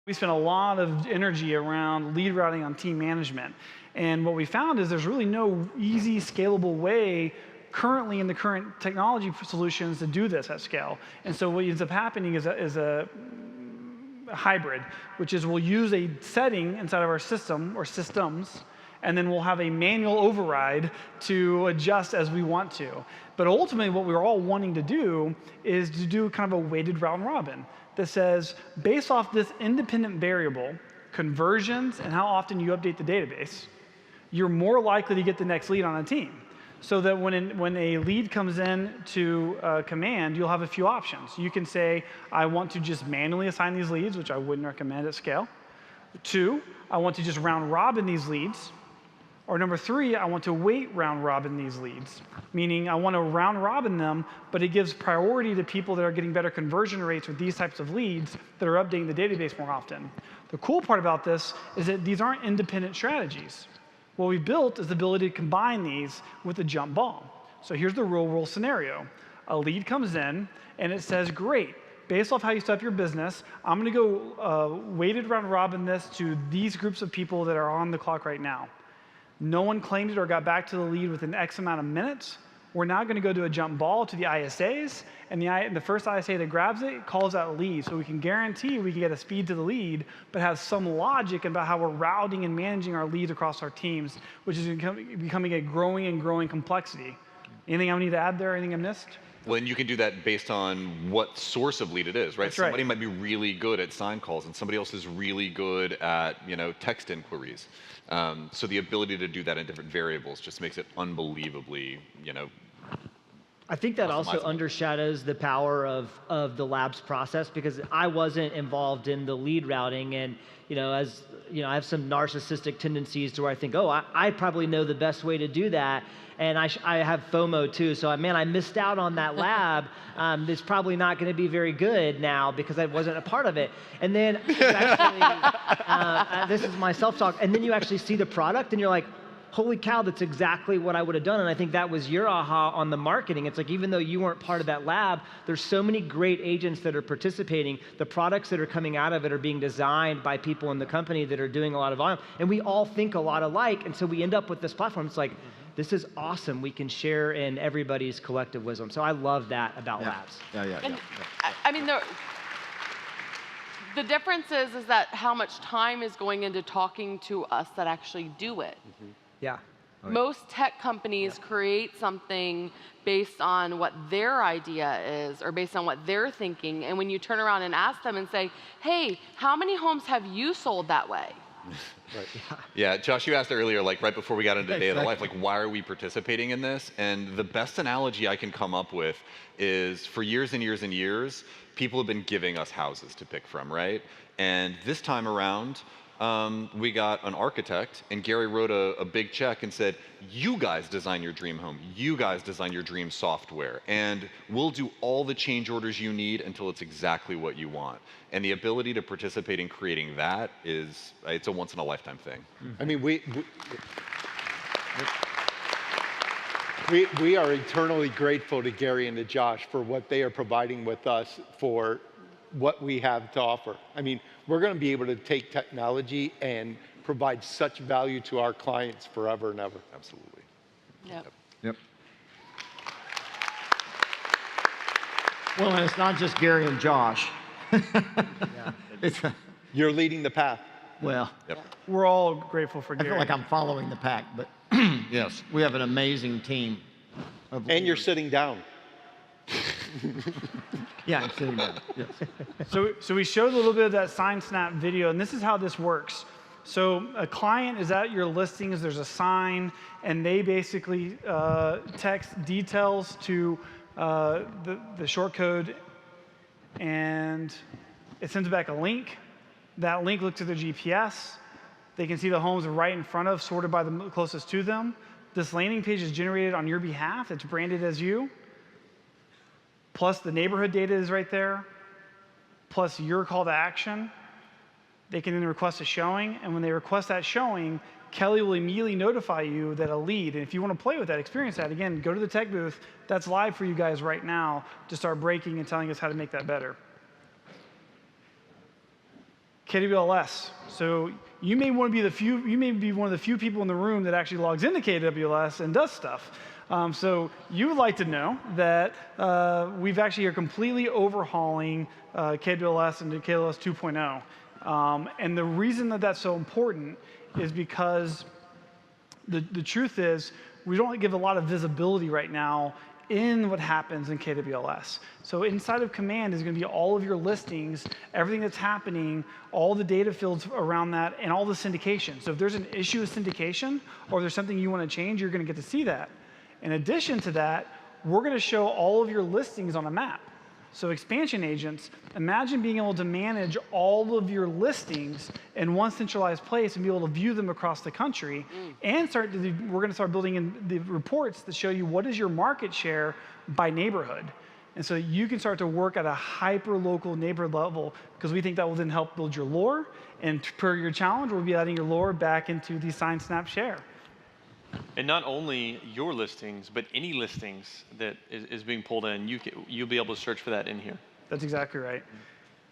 We spent a lot of energy around lead routing on team management. And what we found is there's really no easy, scalable way currently in the current technology solutions to do this at scale. And so what ends up happening is a hybrid, which is we'll use a setting inside of our system or systems, and then we'll have a manual override to adjust as we want to. But ultimately, what we're all wanting to do is to do kind of a weighted round robin that says, based off this independent variable, conversions and how often you update the database, you're more likely to get the next lead on a team. So that when a lead comes in to command, you'll have a few options. You can say, I want to just manually assign these leads, which I wouldn't recommend at scale. 2, I want to just round robin these leads. Or number 3, I want to weight round robin these leads, meaning I want to round robin them, but it gives priority to people that are getting better conversion rates with these types of leads that are updating the database more often. The cool part about this is that these aren't independent strategies. What we built is the ability to combine these with a jump ball. So here's the real world scenario. A lead comes in and it says, great, based off how you set up your business, I'm going to go weighted round robin this to these groups of people that are on the clock right now. No one claimed it or got back to the lead within X amount of minutes. We're now going to go do a jump ball to the ISAs, and the first ISA that grabs it calls out lead. So we can guarantee we can get a speed to the lead, but have some logic about how we're routing and managing our leads across our teams, which is becoming a growing and growing complexity. Anything I need to add there? Anything I missed? Well, and you can do that based on what source of lead it is, right? That's right. Somebody might be really good at sign calls, and somebody else is really good at text inquiries. So the ability to do that in different variables just makes it unbelievably, I think that also undershadows the power of the labs process, because I wasn't involved in the lead routing, and as I have some narcissistic tendencies to where I think, oh, I probably know the best way to do that, and I have FOMO too. So I missed out on that lab. It's probably not going to be very good now because I wasn't a part of it. And then you actually, this is my self-talk, and then you actually see the product, and you're like, holy cow, that's exactly what I would have done. And I think that was your aha on the marketing. It's like, even though you weren't part of that lab, there's so many great agents that are participating. The products that are coming out of it are being designed by people in the company that are doing a lot of volume. And we all think a lot alike. And so we end up with this platform. It's like, this is awesome. We can share in everybody's collective wisdom. So I love that about labs. I mean, the difference is that how much time is going into talking to us that actually do it. Yeah. Most tech companies create something based on what their idea is or based on what they're thinking. And when you turn around and ask them and say, hey, how many homes have you sold that way? Right. Yeah, Josh, you asked earlier, like right before we got into Day of the Life, like why are we participating in this? And the best analogy I can come up with is for years and years and years, people have been giving us houses to pick from, right? And this time around, we got an architect, and Gary wrote a big check and said, you guys design your dream home. You guys design your dream software. And we'll do all the change orders you need until it's exactly what you want. And the ability to participate in creating that it's a once-in-a-lifetime thing. I mean, we are eternally grateful to Gary and to Josh for what they are providing with us for what we have to offer. I mean, we're going to be able to take technology and provide such value to our clients forever and ever. Absolutely. Yep. Well, and it's not just Gary and Josh. You're leading the path. Well, We're all grateful for I Gary. feel like I'm following the pack, but yes, we have an amazing team. And you're sitting down. Yeah, I'm sitting down. Yes. So we showed a little bit of that sign snap video, and this is how this works. So a client is at your listings, there's a sign, and they basically text details to the short code, and it sends back a link. That link looks at their GPS. They can see the homes right in front of, sorted by the closest to them. This landing page is generated on your behalf. It's branded as you. Plus the neighborhood data is right there, plus your call to action. They can then request a showing, and when they request that showing, Kelle will immediately notify you that a lead, and if you want to play with that, experience that, again, go to the tech booth. That's live for you guys right now to start breaking and telling us how to make that better. KWLS. So you may want to be one of the few people in the room that actually logs into KWLS and does stuff. So you would like to know that we've actually are completely overhauling KWLS into KWLS 2.0. And the reason that that's so important is because the truth is we don't give a lot of visibility right now in what happens in KWLS. So inside of Command is going to be all of your listings, everything that's happening, all the data fields around that, and all the syndication. So if there's an issue with syndication or there's something you want to change, you're going to get to see that. In addition to that, we're going to show all of your listings on a map. So expansion agents, imagine being able to manage all of your listings in one centralized place and be able to view them across the country. And we're going to start building in the reports that show you what is your market share by neighborhood. And so you can start to work at a hyper-local neighborhood level, because we think that will then help build your lore. And per your challenge, we'll be adding your lore back into the Sign, Snap, Share. And not only your listings, but any listings that is being pulled in, you'll be able to search for that in here. That's exactly right.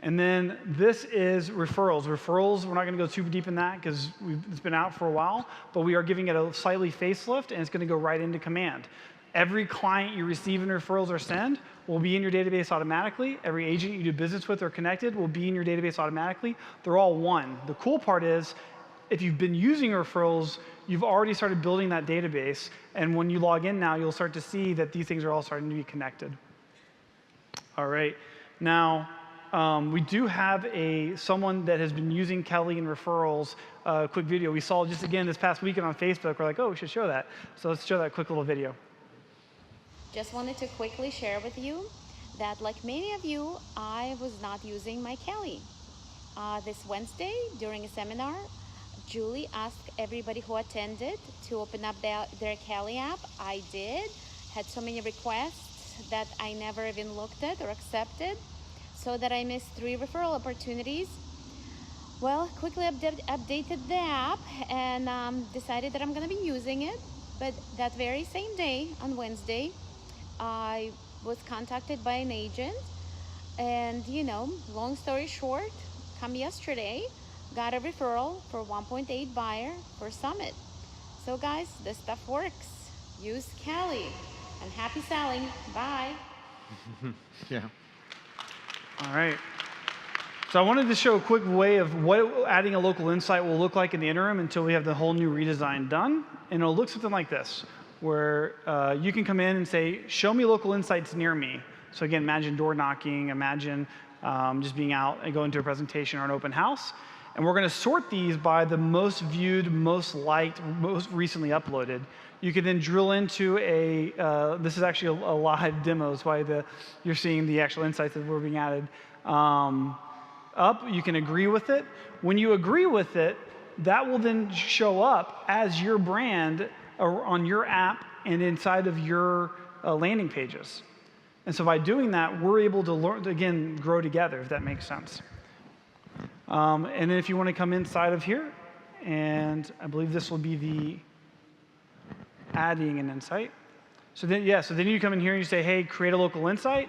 And then this is referrals. Referrals, we're not going to go super deep in that because it's been out for a while, but we are giving it a slightly facelift, and it's going to go right into Command. Every client you receive in referrals or send will be in your database automatically. Every agent you do business with or connected will be in your database automatically. They're all one. The cool part is, if you've been using referrals, you've already started building that database, and when you log in now, you'll start to see that these things are all starting to be connected. All right. Now, we do have someone that has been using Kelle and referrals, quick video. We saw just again this past weekend on Facebook. We're like, oh, we should show that. So let's show that quick little video. Just wanted to quickly share with you that, like many of you, I was not using my Kelle. This Wednesday, during a seminar, Julie asked everybody who attended to open up their Kelle app. I did. Had so many requests that I never even looked at or accepted, so that I missed 3 referral opportunities. Well, quickly updated the app and decided that I'm going to be using it. But that very same day, on Wednesday, I was contacted by an agent, and long story short, come yesterday, got a referral for 1.8 buyer for Summit. So guys, this stuff works. Use Kelle, and happy selling. Bye. Yeah. All right. So I wanted to show a quick way of what adding a local insight will look like in the interim until we have the whole new redesign done. And it'll look something like this, where you can come in and say, show me local insights near me. So again, imagine door knocking, imagine just being out and going to a presentation or an open house. And we're going to sort these by the most viewed, most liked, most recently uploaded. You can then drill into this is actually a live demo. That's why you're seeing the actual insights that were being added up. You can agree with it. When you agree with it, that will then show up as your brand on your app and inside of your landing pages. And so by doing that, we're able to learn, again, grow together, if that makes sense. And then if you want to come inside of here, and I believe this will be the adding an insight. So then you come in here and you say, hey, create a local insight.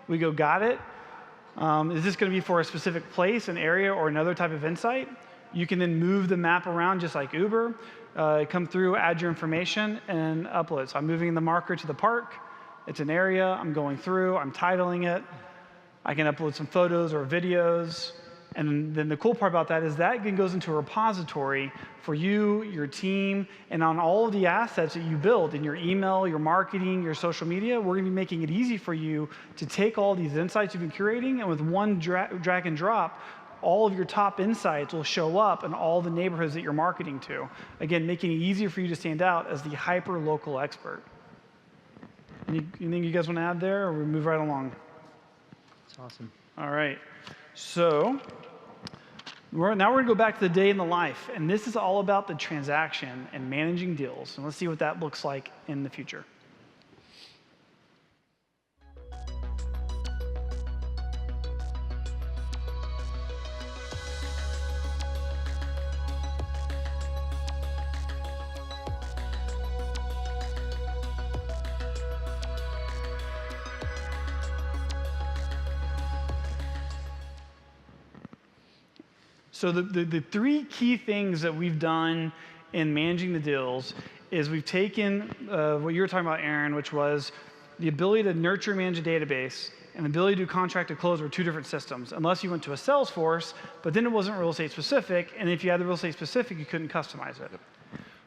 We go, got it. Is this going to be for a specific place, an area, or another type of insight? You can then move the map around just like Uber, come through, add your information, and upload. So I'm moving the marker to the park. It's an area. I'm going through. I'm titling it. I can upload some photos or videos. And then the cool part about that is that goes into a repository for you, your team, and on all of the assets that you build in your email, your marketing, your social media. We're going to be making it easy for you to take all these insights you've been curating, and with one drag and drop, all of your top insights will show up in all the neighborhoods that you're marketing to. Again, making it easier for you to stand out as the hyper-local expert. Anything you guys want to add there, or we move right along? That's awesome. All right. So now we're going to go back to the day in the life. And this is all about the transaction and managing deals. And let's see what that looks like in the future. So the three key things that we've done in managing the deals is we've taken what you were talking about, Aaron, which was the ability to nurture and manage a database and the ability to do contract to close were two different systems, unless you went to a Salesforce, but then it wasn't real estate specific, and if you had the real estate specific, you couldn't customize it.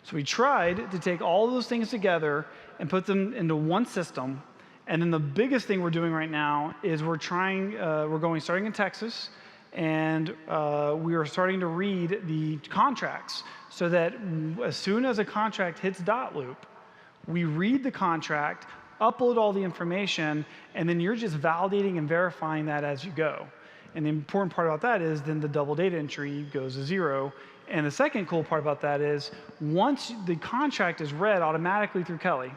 So we tried to take all of those things together and put them into one system, and then the biggest thing we're doing right now is starting in Texas, and we are starting to read the contracts so that as soon as a contract hits dot loop, we read the contract, upload all the information, and then you're just validating and verifying that as you go. And the important part about that is then the double data entry goes to 0. And the second cool part about that is once the contract is read automatically through Kelle,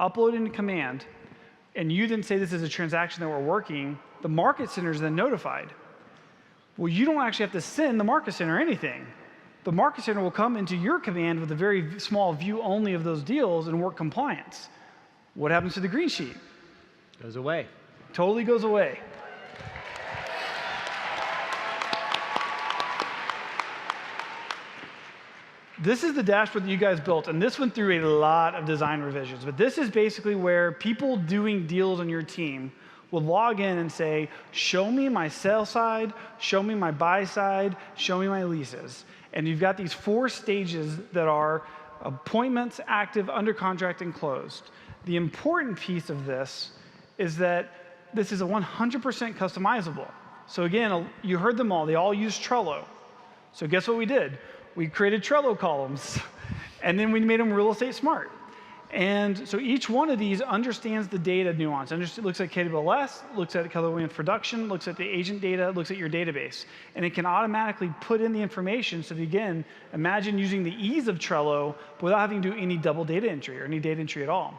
upload into command, and you then say this is a transaction that we're working, the market center is then notified. Well, you don't actually have to send the market center anything. The market center will come into your command with a very small view only of those deals and work compliance. What happens to the green sheet? Goes away. Totally goes away. This is the dashboard that you guys built, and this went through a lot of design revisions. But this is basically where people doing deals on your team will log in and say, show me my sell side, show me my buy side, show me my leases. And you've got these 4 stages that are appointments, active, under contract, and closed. The important piece of this is that this is a 100% customizable. So again, you heard them all. They all use Trello. So guess what we did? We created Trello columns, and then we made them real estate smart. And so each one of these understands the data nuance. Looks at KWRI, looks at Keller Williams production, looks at the agent data, looks at your database. And it can automatically put in the information. So that, again, imagine using the ease of Trello without having to do any double data entry or any data entry at all.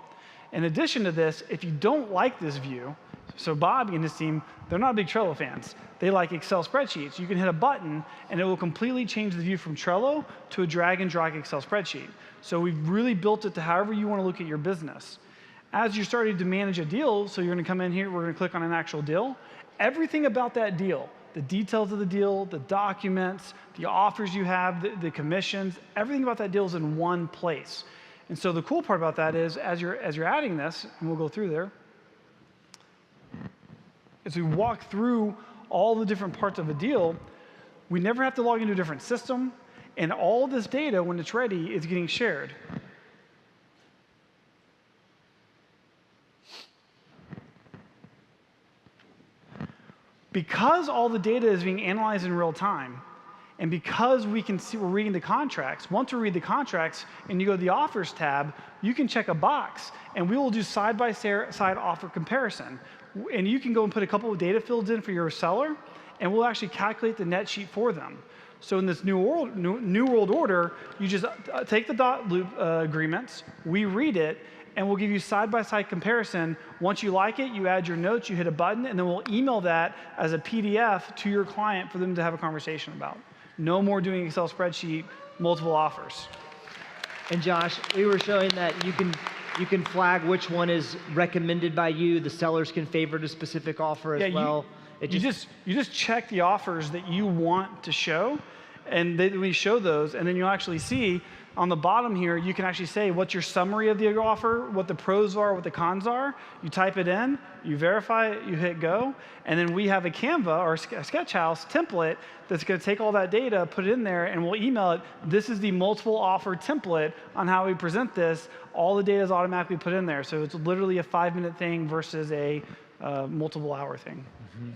In addition to this, if you don't like this view, so Bobby and his team, they're not big Trello fans. They like Excel spreadsheets. You can hit a button, and it will completely change the view from Trello to a drag and drop Excel spreadsheet. So we've really built it to however you want to look at your business. As you're starting to manage a deal, so you're going to come in here, we're going to click on an actual deal. Everything about that deal, the details of the deal, the documents, the offers you have, the commissions, everything about that deal is in one place. And so the cool part about that is as you're adding this, and we'll go through there, as we walk through all the different parts of a deal, we never have to log into a different system, and all this data, when it's ready, is getting shared. Because all the data is being analyzed in real time, and because we can see we're reading the contracts, once we read the contracts and you go to the offers tab, you can check a box, and we will do side-by-side offer comparison. And you can go and put a couple of data fields in for your seller, and we'll actually calculate the net sheet for them. So in this new world order, you just take the dot loop agreements, we read it, and we'll give you side-by-side comparison. Once you like it, you add your notes, you hit a button, and then we'll email that as a PDF to your client for them to have a conversation about. No more doing Excel spreadsheet, multiple offers. And Josh, we were showing that you can flag which one is recommended by you. The sellers can favorite a specific offer as well. You just check the offers that you want to show, and we show those, and then you'll actually see on the bottom here, you can actually say what's your summary of the offer, what the pros are, what the cons are. You type it in, you verify it, you hit go, and then we have a Canva or a Sketchhouse template that's going to take all that data, put it in there, and we'll email it. This is the multiple offer template on how we present this. All the data is automatically put in there, so it's literally a 5-minute thing versus a multiple hour thing. Mm-hmm.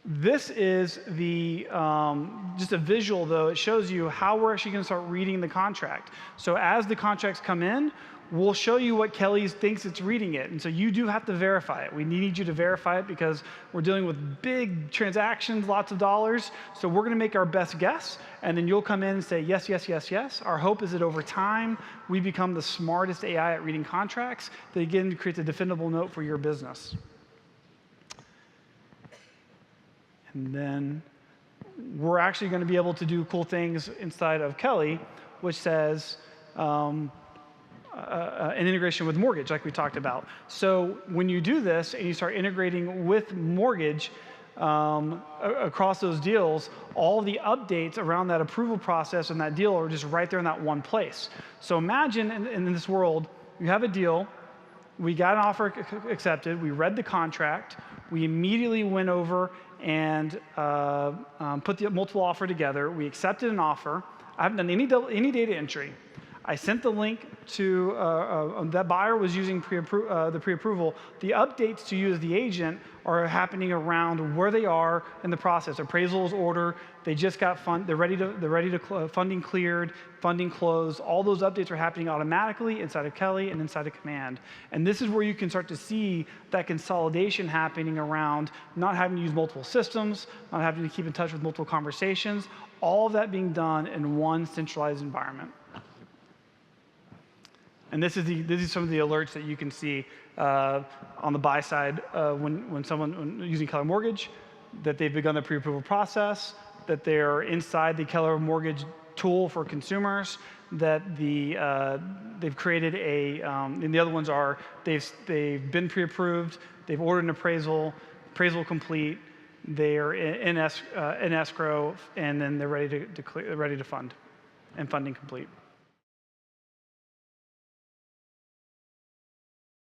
This is the just a visual, though. It shows you how we're actually going to start reading the contract. So as the contracts come in, we'll show you what Kelle thinks it's reading it. And so you do have to verify it. We need you to verify it because we're dealing with big transactions, lots of dollars. So we're going to make our best guess, and then you'll come in and say, yes, yes, yes, yes. Our hope is that over time, we become the smartest AI at reading contracts that, again, creates a defendable note for your business. And then we're actually going to be able to do cool things inside of Kelle, which says, an integration with mortgage, like we talked about. So when you do this and you start integrating with mortgage across those deals, all the updates around that approval process and that deal are just right there in that one place. So imagine in this world, you have a deal, we got an offer accepted, we read the contract, we immediately went over and put the multiple offer together, we accepted an offer, I haven't done any data entry. I sent the link to, that buyer was using the pre-approval. The updates to you as the agent are happening around where they are in the process. Appraisal is ordered, they just got they're ready to funding cleared, funding closed. All those updates are happening automatically inside of Kelle and inside of Command. And this is where you can start to see that consolidation happening around not having to use multiple systems, not having to keep in touch with multiple conversations, all of that being done in one centralized environment. And this is some of the alerts that you can see on the buy side when someone using Kelle Mortgage, that they've begun the pre-approval process, that they're inside the Kelle Mortgage tool for consumers, that they've created and the other ones are they've been pre-approved, they've ordered an appraisal complete, they're in escrow, and then they're ready to fund, and funding complete.